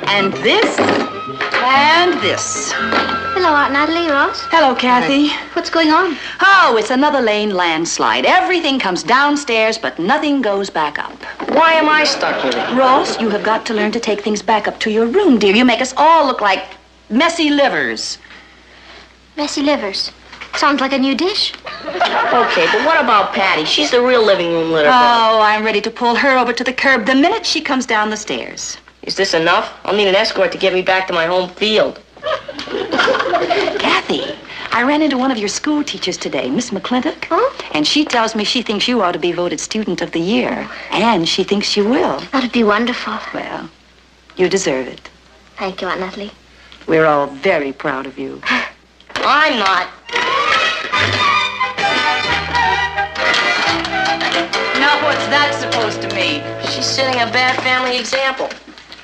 And this. And this. Hello, Aunt Natalie, Ross. Hello, Kathy. What's going on? Oh, it's another lane landslide. Everything comes downstairs, but nothing goes back up. Why am I stuck with it? Ross, you have got to learn to take things back up to your room, dear. You make us all look like messy livers. Messy livers. Sounds like a new dish. Okay, but what about Patty? She's the real living room litter. Oh, I'm ready to pull her over to the curb the minute she comes down the stairs. Is this enough? I'll need an escort to get me back to my home field. Kathy, I ran into one of your school teachers today, Miss McClintock. Huh? And she tells me she thinks you ought to be voted Student of the Year. And she thinks you will. That'd be wonderful. Well, you deserve it. Thank you, Aunt Natalie. We're all very proud of you. I'm not. Now, what's that supposed to mean? She's setting a bad family example.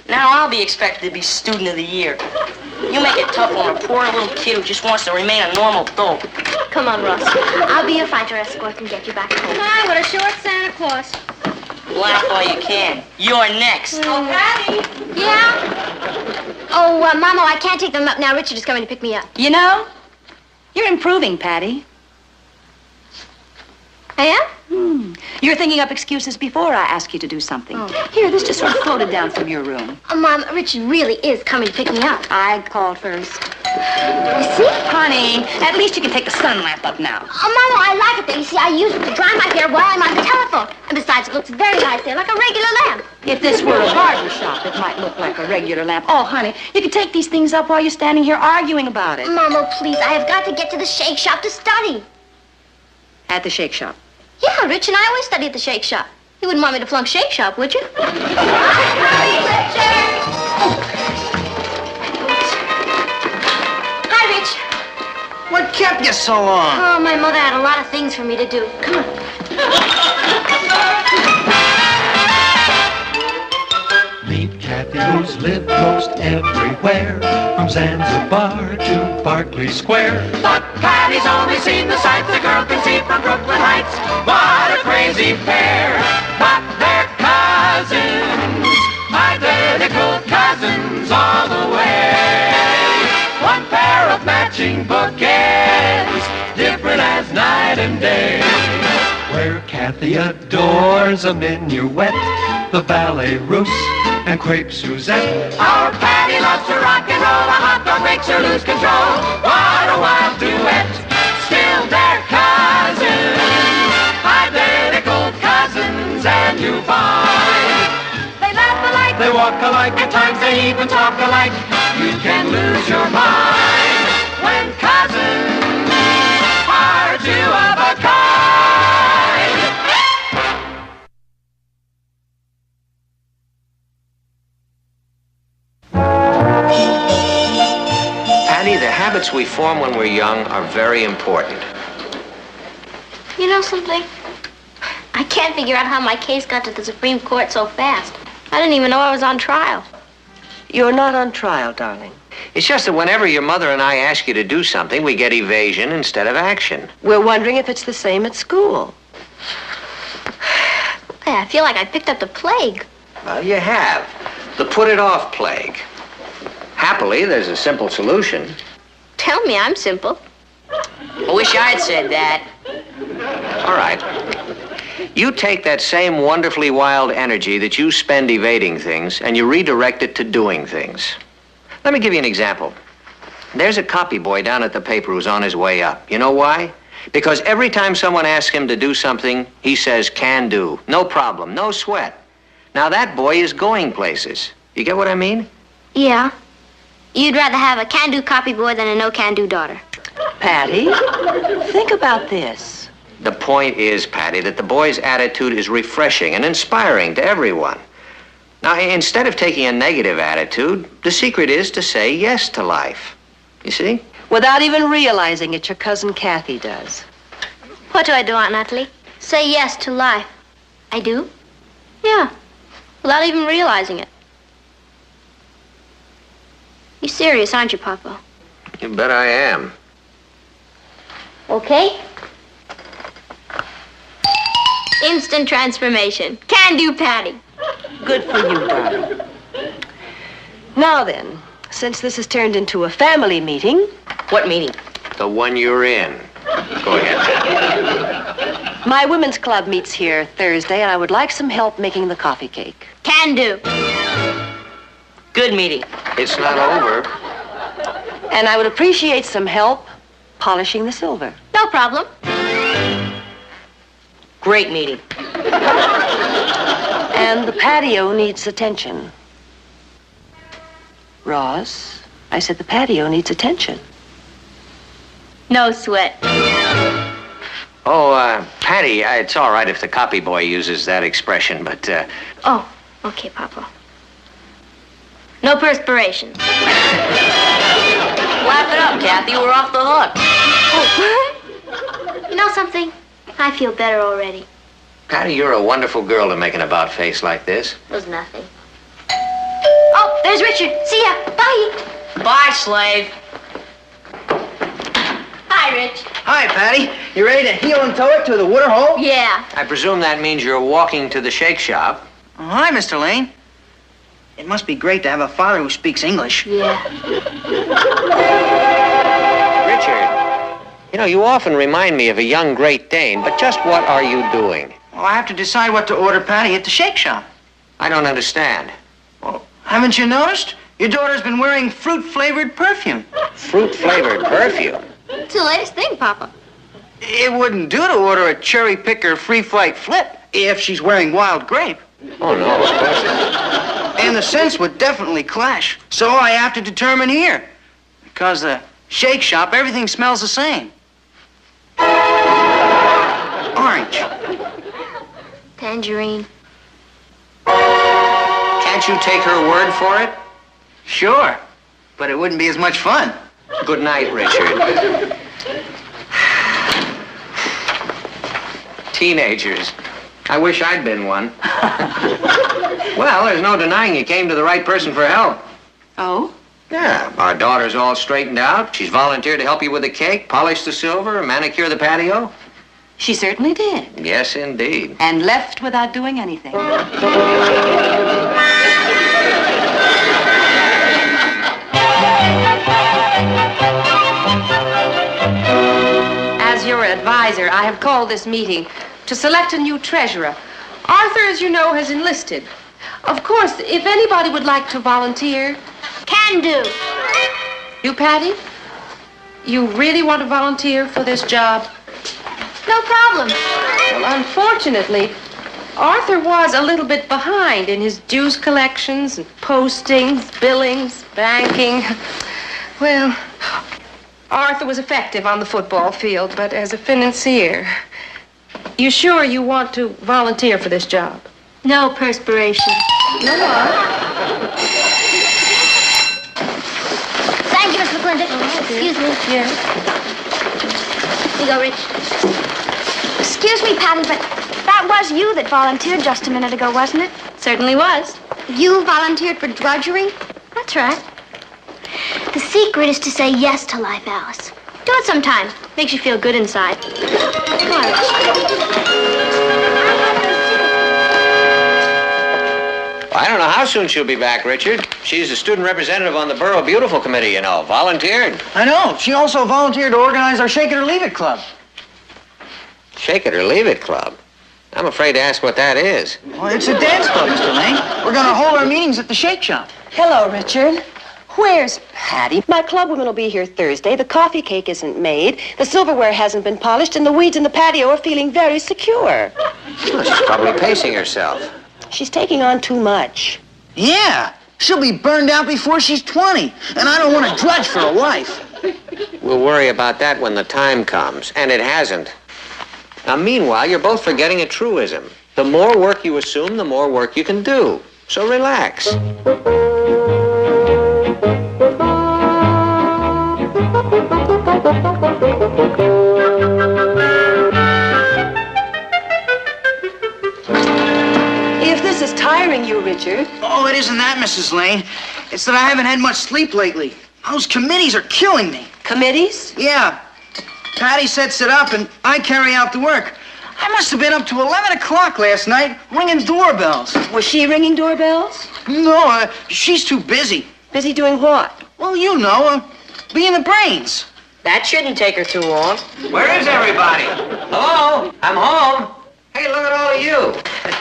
Now I'll be expected to be Student of the Year. You make it tough on a poor little kid who just wants to remain a normal dope. Come on, Ross. I'll be your fighter escort and get you back home. Hi, what a short Santa Claus. Laugh all you can. You're next. Oh, Patty. Yeah? Oh, Mama, I can't take them up now. Richard is coming to pick me up. You know, you're improving, Patty. I am? You're thinking up excuses before I ask you to do something. Oh. Here, this just sort of floated down from your room. Mom, Richard really is coming to pick me up. I called first. You see? Honey, at least you can take the sun lamp up now. Oh, Mama, I like it there. You see, I use it to dry my hair while I'm on the telephone. And besides, it looks very nice there, like a regular lamp. If this were a barber shop, it might look like a regular lamp. Oh, honey, you can take these things up while you're standing here arguing about it. Mama, please, I have got to get to the shake shop to study. At the shake shop. Yeah, Rich and I always study at the shake shop. You wouldn't want me to flunk shake shop, would you? Hi, Rich. What kept you so long? Oh, my mother had a lot of things for me to do. Come on. Meet Kathy, who's lived most everywhere, from Zanzibar to Berkeley Square. But Patty's only seen the sights a girl can see from Brooklyn Heights. What a crazy pair! But they're cousins, identical cousins all the way. One pair of matching bookends, different as night and day. Where Kathy adores a minuet, the ballet russe, and crepe Suzette. Our Patty loves to rock and roll, a hot dog makes her lose control. What a wild duet, still they're cousins, identical cousins, and you find they laugh alike, they walk alike, at times they even talk alike. You can lose your mind when cousins are two of a kind. Patty, the habits we form when we're young are very important. You know something? I can't figure out how my case got to the Supreme Court so fast. I didn't even know I was on trial. You're not on trial, darling. It's just that whenever your mother and I ask you to do something, we get evasion instead of action. We're wondering if it's the same at school. Hey, I feel like I picked up the plague. Well, you have. The put-it-off plague. Happily, there's a simple solution. Tell me I'm simple. I wish I'd said that. All right. You take that same wonderfully wild energy that you spend evading things, and you redirect it to doing things. Let me give you an example. There's a copy boy down at the paper who's on his way up. You know why? Because every time someone asks him to do something, he says, can do. No problem, no sweat. Now that boy is going places. You get what I mean? Yeah. You'd rather have a can-do copy boy than a no-can-do daughter. Patty, think about this. The point is, Patty, that the boy's attitude is refreshing and inspiring to everyone. Now, instead of taking a negative attitude, the secret is to say yes to life. You see? Without even realizing it, your cousin Kathy does. What do I do, Aunt Natalie? Say yes to life. I do? Yeah. Without even realizing it. You're serious, aren't you, Papa? You bet I am. Okay. Instant transformation. Can do, Patty. Good for you, darling. Now then, since this has turned into a family meeting... What meeting? The one you're in. Go ahead, Patty. My women's club meets here Thursday, and I would like some help making the coffee cake. Can do. Good meeting. It's not over. And I would appreciate some help polishing the silver. No problem. Great meeting. And the patio needs attention. Ross, I said the patio needs attention. No sweat. Oh, Patty, it's all right if the copy boy uses that expression, but, Oh, okay, Papa. No perspiration. Laugh it up, Kathy. We're off the hook. You know something? I feel better already. Patty, you're a wonderful girl to make an about face like this. It was nothing. Oh, there's Richard. See ya. Bye. Bye, slave. Hi, Rich. Hi, Patty. You ready to heel and toe it to the water hole? Yeah. I presume that means you're walking to the shake shop. Oh, hi, Mr. Lane. It must be great to have a father who speaks English. Yeah. Richard, you know, you often remind me of a young Great Dane, but just what are you doing? Well, I have to decide what to order Patty at the shake shop. I don't understand. Well, haven't you noticed? Your daughter's been wearing fruit-flavored perfume. Fruit-flavored perfume? It's the latest thing, Papa. It wouldn't do to order a cherry picker free flight flip if she's wearing wild grape. Oh, no, of course not. And the scents would definitely clash. So I have to determine here. Because the shake shop, everything smells the same. Orange. Tangerine. Can't you take her word for it? Sure. But it wouldn't be as much fun. Good night, Richard. Teenagers. I wish I'd been one. Well, there's no denying you came to the right person for help. Oh? Yeah, our daughter's all straightened out. She's volunteered to help you with the cake, polish the silver, manicure the patio. She certainly did. Yes, indeed. And left without doing anything. As your advisor, I have called this meeting to select a new treasurer. Arthur, as you know, has enlisted. Of course, if anybody would like to volunteer... Can do. You, Patty? You really want to volunteer for this job? No problem. Well, unfortunately, Arthur was a little bit behind in his dues collections and postings, billings, banking. Well, Arthur was effective on the football field, but as a financier... You sure you want to volunteer for this job? No perspiration. No what? Thank you, Miss McClintock. Excuse me. Yeah. Here you go, Rich. Excuse me, Patty, but that was you that volunteered just a minute ago, wasn't it? Certainly was. You volunteered for drudgery? That's right. The secret is to say yes to life, Alice. Do it sometime. Makes you feel good inside. Come on, Rich. I don't know how soon she'll be back, Richard. She's a student representative on the Borough Beautiful Committee, you know. Volunteered. I know. She also volunteered to organize our Shake It or Leave It Club. Shake It or Leave It Club? I'm afraid to ask what that is. Well, it's a dance club, Mr. Lane. We're going to hold our meetings at the Shake Shop. Hello, Richard. Where's Patty? My club women will be here Thursday. The coffee cake isn't made. The silverware hasn't been polished, and the weeds in the patio are feeling very secure. Well, she's probably pacing herself. She's taking on too much. Yeah. She'll be burned out before she's 20. And I don't want to drudge for a wife. We'll worry about that when the time comes, and it hasn't. Now, meanwhile, you're both forgetting a truism. The more work you assume, the more work you can do. So relax. If this is tiring you, Richard... Oh, it isn't that, Mrs. Lane. It's that I haven't had much sleep lately. Those committees are killing me. Committees? Yeah. Patty sets it up, and I carry out the work. I must have been up to 11 o'clock last night ringing doorbells. Was she ringing doorbells? No, she's too busy. Busy doing what? Well, you know, being the brains. That shouldn't take her too long. Where is everybody? Hello? I'm home. Hey, look at all of you.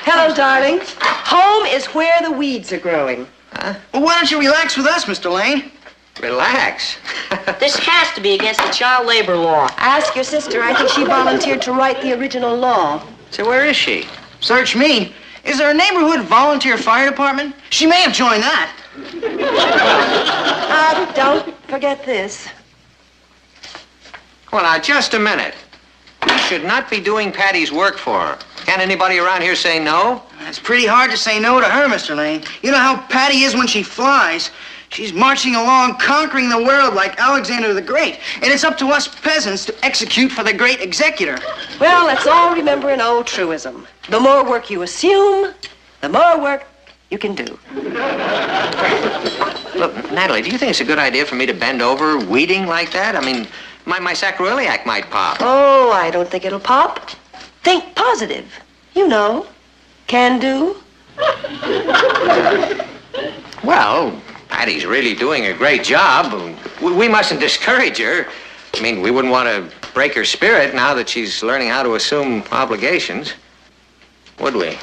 Hello, darling. Home is where the weeds are growing. Huh? Well, why don't you relax with us, Mr. Lane? Relax. This has to be against the child labor law. Ask your sister. I think she volunteered to write the original law. So where is she? Search me. Is there a neighborhood volunteer fire department? She may have joined that. Don't forget this. Well, now, just a minute. You should not be doing Patty's work for her. Can anybody around here say no? It's pretty hard to say no to her, Mr. Lane. You know how Patty is when she flies. She's marching along, conquering the world like Alexander the Great. And it's up to us peasants to execute for the great executor. Well, let's all remember an old truism. The more work you assume, the more work you can do. Look, Natalie, do you think it's a good idea for me to bend over weeding like that? I mean, my sacroiliac might pop. Oh, I don't think it'll pop. Think positive. You know, can do. Well, Patty's really doing a great job. We mustn't discourage her. I mean, we wouldn't want to break her spirit now that she's learning how to assume obligations, would we?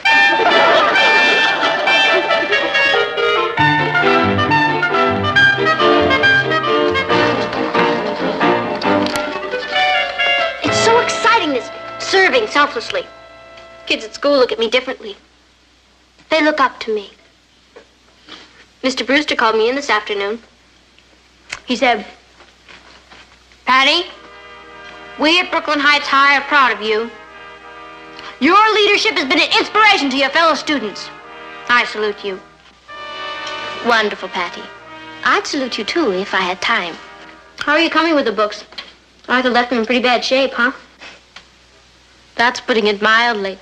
It's so exciting, this serving selflessly. Kids at school look at me differently. They look up to me. Mr. Brewster called me in this afternoon. He said, Patty, we at Brooklyn Heights High are proud of you. Your leadership has been an inspiration to your fellow students. I salute you. Wonderful, Patty. I'd salute you, too, if I had time. How are you coming with the books? Arthur left them in pretty bad shape, huh? That's putting it mildly.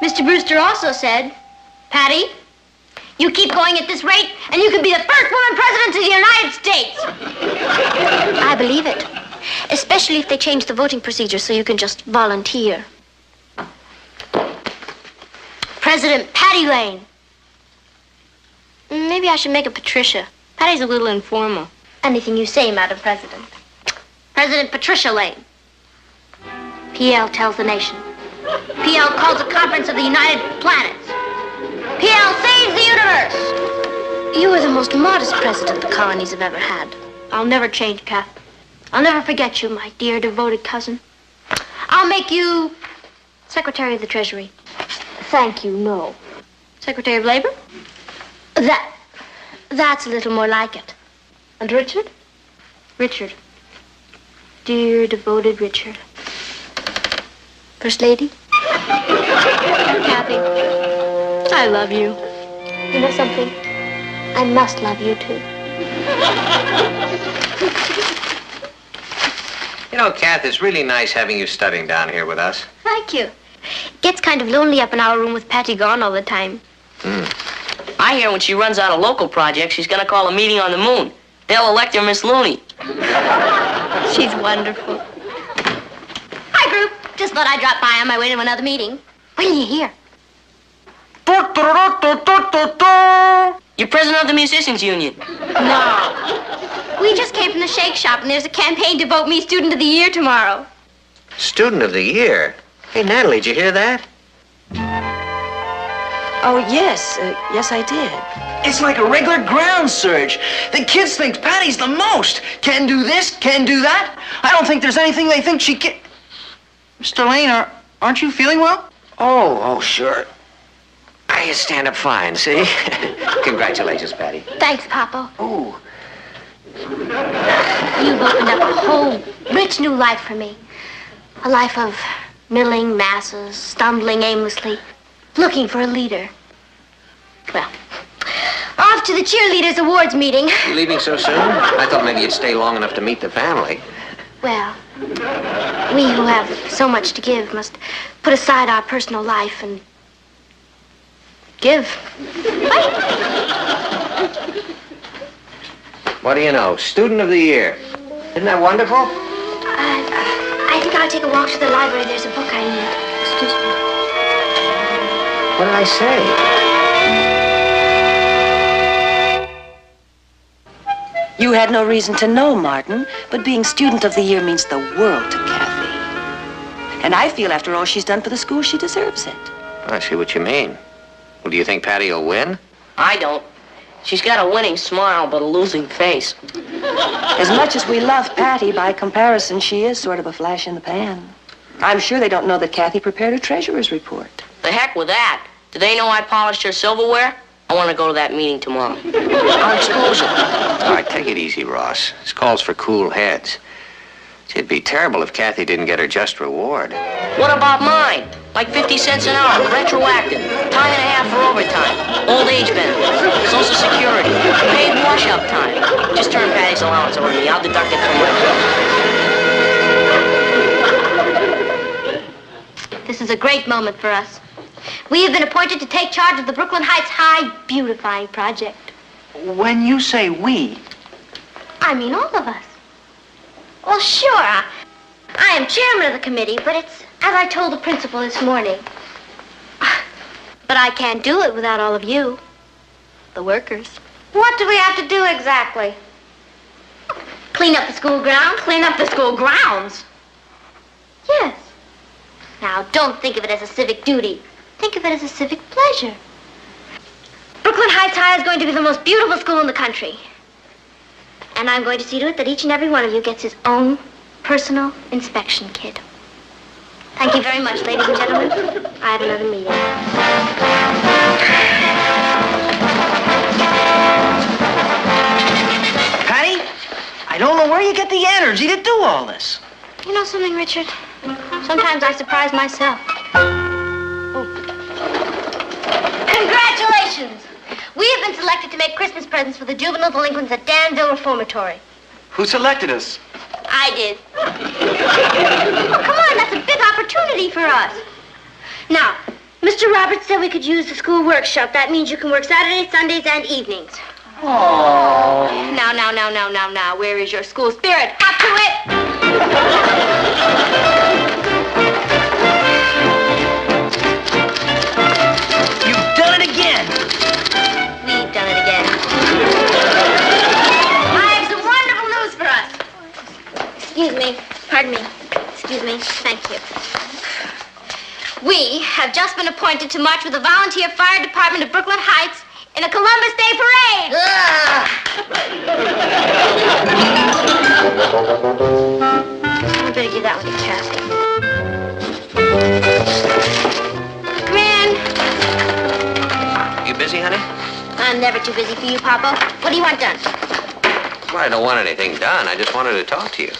Mr. Brewster also said, Patty, you keep going at this rate, and you can be the first woman president of the United States. I believe it, especially if they change the voting procedure so you can just volunteer. President Patty Lane. Maybe I should make it Patricia. Patty's a little informal. Anything you say, Madam President. President Patricia Lane. PL tells the nation. PL calls a conference of the United Planets. PL saves the universe. You are the most modest president the colonies have ever had. I'll never change, Kath. I'll never forget you, my dear, devoted cousin. I'll make you Secretary of the Treasury. Thank you, no. Secretary of Labor? That's a little more like it. And Richard? Richard. Dear, devoted Richard. First Lady? Kathy, I love you. You know something? I must love you, too. You know, Kath, it's really nice having you studying down here with us. Thank you. It gets kind of lonely up in our room with Patty gone all the time. I hear when she runs out of local projects, she's going to call a meeting on the moon. They'll elect her Miss Looney. She's wonderful. Hi, group. Just thought I'd drop by on my way to another meeting. When are you here? You're president of the Musicians Union. No. We just came from the shake shop, and there's a campaign to vote me Student of the Year tomorrow. Student of the Year? Hey, Natalie, did you hear that? Oh, yes. Yes, I did. It's like a regular ground surge. The kids think Patty's the most. Can do this, can do that. I don't think there's anything they think she can... Mr. Lane, aren't you feeling well? Oh, sure. I stand up fine, see? Congratulations, Patty. Thanks, Papa. Oh. You've opened up a whole rich new life for me. A life of milling masses, stumbling aimlessly, looking for a leader. Well, off to the cheerleaders awards meeting. You leaving so soon? I thought maybe you'd stay long enough to meet the family. Well, we who have so much to give must put aside our personal life and give. What do you know? Student of the Year. Isn't that wonderful? I think I'll take a walk to the library. There's a book I need. Excuse me. What did I say? You had no reason to know, Martin, but being Student of the Year means the world to Kathy. And I feel after all she's done for the school, she deserves it. I see what you mean. Well, do you think Patty will win? I don't. She's got a winning smile, but a losing face. As much as we love Patty, by comparison, she is sort of a flash in the pan. I'm sure they don't know that Kathy prepared her treasurer's report. The heck with that. Do they know I polished her silverware? I want to go to that meeting tomorrow. I'll expose her. All right, take it easy, Ross. This calls for cool heads. It'd be terrible if Kathy didn't get her just reward. What about mine? Like 50 cents an hour, retroactive, time and a half for overtime, old age benefits, Social Security, paid wash-up time. Just turn Patty's allowance over to me. I'll deduct it from my bill. This is a great moment for us. We have been appointed to take charge of the Brooklyn Heights High Beautifying Project. When you say we, I mean all of us. Well, sure, I am chairman of the committee, but it's as I told the principal this morning. But I can't do it without all of you, the workers. What do we have to do exactly? Clean up the school grounds? Clean up the school grounds? Yes. Now, don't think of it as a civic duty. Think of it as a civic pleasure. Brooklyn Heights High is going to be the most beautiful school in the country. And I'm going to see to it that each and every one of you gets his own personal inspection kit. Thank you very much, ladies and gentlemen. I have another meeting. Patty, I don't know where you get the energy to do all this. You know something, Richard? Sometimes I surprise myself. Oh. Congratulations! We have been selected to make Christmas presents for the juvenile delinquents at Danville Reformatory. Who selected us? I did. Oh, come on, that's a big opportunity for us. Now, Mr. Roberts said we could use the school workshop. That means you can work Saturdays, Sundays, and evenings. Oh. Now. Where is your school spirit? Up to it! You've done it again. We've done it again. I have some wonderful news for us. Excuse me. Pardon me. Excuse me. Thank you. We have just been appointed to march with the volunteer fire department of Brooklyn Heights in a Columbus Day parade. I better give that one to Kathy. Come in. You busy, honey? I'm never too busy for you, Papa. What do you want done? Well, I don't want anything done. I just wanted to talk to you.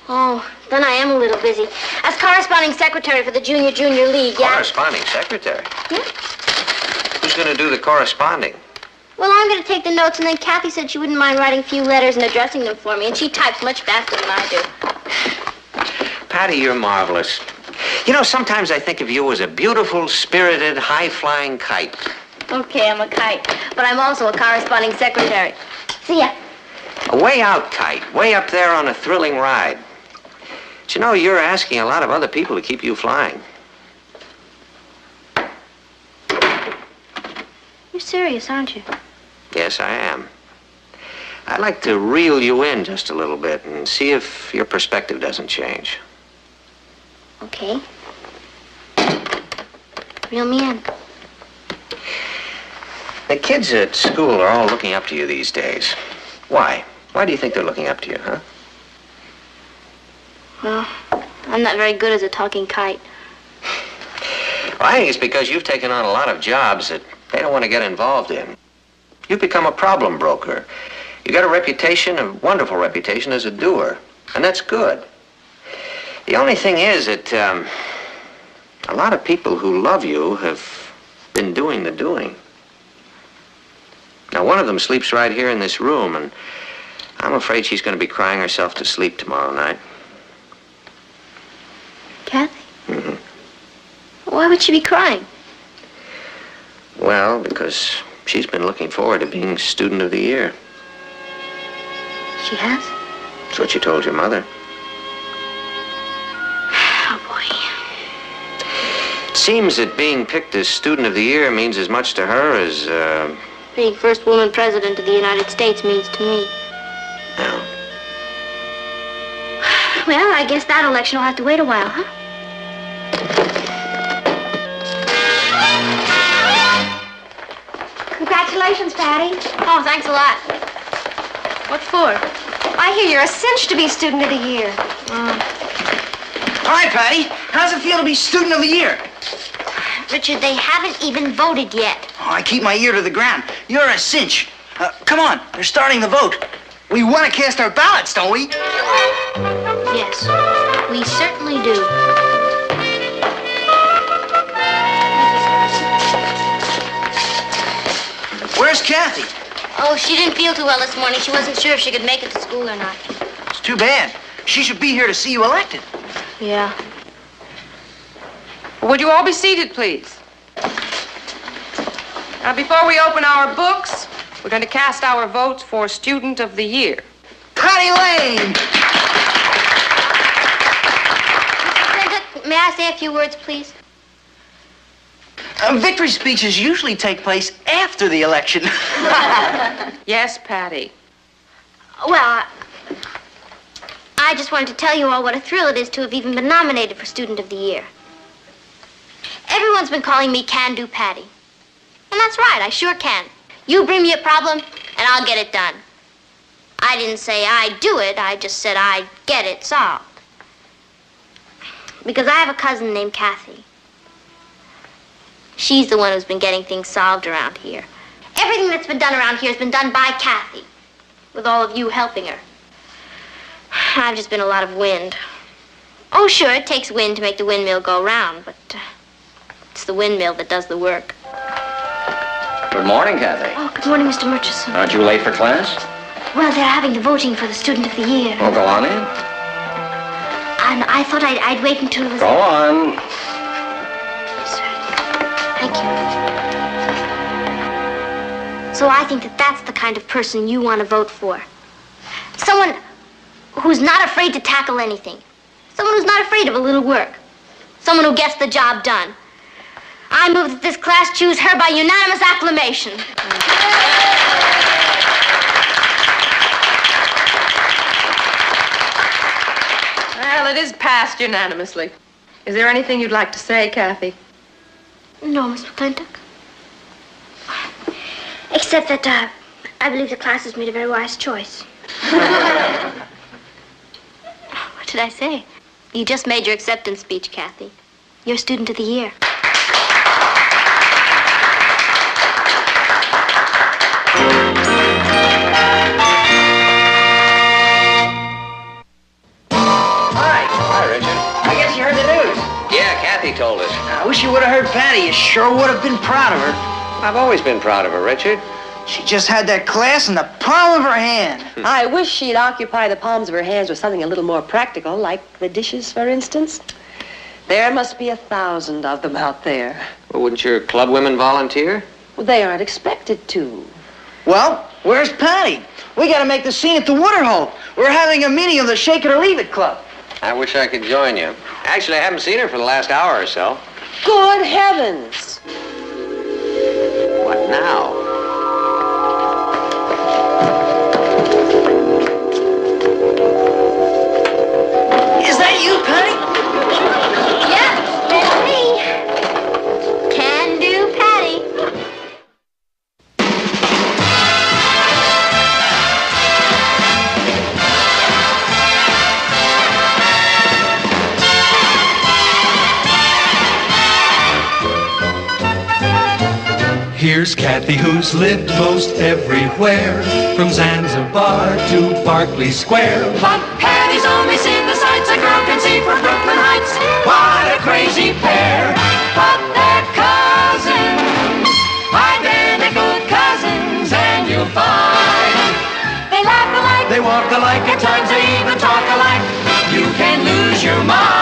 Oh, then I am a little busy. As corresponding secretary for the Junior League, yeah? Corresponding secretary? Yeah. Who's going to do the corresponding? Well, I'm going to take the notes, and then Kathy said she wouldn't mind writing a few letters and addressing them for me, and she types much faster than I do. Patty, you're marvelous. You know, sometimes I think of you as a beautiful, spirited, high-flying kite. Okay, I'm a kite, but I'm also a corresponding secretary. See ya. A way out kite, way up there on a thrilling ride. But you know, you're asking a lot of other people to keep you flying. You're serious, aren't you? Yes, I am. I'd like to reel you in just a little bit and see if your perspective doesn't change. Okay. Reel me in. The kids at school are all looking up to you these days. Why? Why do you think they're looking up to you, huh? Well, I'm not very good as a talking kite. Well, I think it's because you've taken on a lot of jobs that they don't want to get involved in. You've become a problem broker. You got a reputation, a wonderful reputation as a doer, and that's good. The only thing is that a lot of people who love you have been doing the doing. Now, one of them sleeps right here in this room, and I'm afraid she's going to be crying herself to sleep tomorrow night. Why would she be crying? Well, because she's been looking forward to being Student of the Year. She has? That's what you told your mother. Oh, boy. It seems that being picked as Student of the Year means as much to her as, Being first woman president of the United States means to me. well, Well, I guess that election will have to wait a while, huh? Congratulations, Patty. Oh, thanks a lot. What for? I hear you're a cinch to be Student of the Year. All right, Patty. How's it feel to be Student of the Year? Richard, they haven't even voted yet. Oh, I keep my ear to the ground. You're a cinch. Come on, they're starting the vote. We want to cast our ballots, don't we? Yes, we certainly do. Where's Kathy? Oh, she didn't feel too well this morning. She wasn't sure if she could make it to school or not. It's too bad. She should be here to see you elected. Yeah. Would you all be seated, please? Now, before we open our books, we're going to cast our votes for Student of the Year. Patty Lane! May I say a few words, please? Victory speeches usually take place after the election. Yes, Patty. Well, I just wanted to tell you all what a thrill it is to have even been nominated for Student of the Year. Everyone's been calling me Can-Do Patty. And that's right, I sure can. You bring me a problem, and I'll get it done. I didn't say I'd do it, I just said I'd get it solved. Because I have a cousin named Kathy. She's the one who's been getting things solved around here. Everything that's been done around here has been done by Kathy, with all of you helping her. I've just been a lot of wind. Oh, sure, it takes wind to make the windmill go round, but it's the windmill that does the work. Good morning, Kathy. Oh, good morning, Mr. Murchison. Aren't you late for class? Well, they're having the voting for the Student of the Year. Well, go on in. And I thought I'd wait until it was... Go on. Thank you. So I think that that's the kind of person you want to vote for. Someone who's not afraid to tackle anything. Someone who's not afraid of a little work. Someone who gets the job done. I move that this class choose her by unanimous acclamation. Well, it is passed unanimously. Is there anything you'd like to say, Kathy? No, Miss McClintock. Except that I believe the class has made a very wise choice. What did I say? You just made your acceptance speech, Kathy. You're Student of the Year. Hi, Richard. I guess you heard the news. Yeah, Kathy told us. I wish you would have heard Patty. You sure would have been proud of her. I've always been proud of her, Richard. She just had that class in the palm of her hand. I wish she'd occupy the palms of her hands with something a little more practical, like the dishes, for instance. There must be 1,000 of them out there. Well, wouldn't your club women volunteer? Well, they aren't expected to. Well, where's Patty? We got to make the scene at the Waterhole. We're having a meeting of the Shake It or Leave It Club. I wish I could join you. Actually, I haven't seen her for the last hour or so. Good heavens! What now? Is that you, Patty? Yep, that's me. Can-do Patty. Here's Kathy, who's lived most everywhere, from Zanzibar to Berkeley Square. But Patty's only seen the sights a girl can see from Brooklyn Heights. What a crazy pair! But they're cousins, identical cousins, and you'll find they laugh alike, They walk alike, at times they even talk alike. You can lose your mind.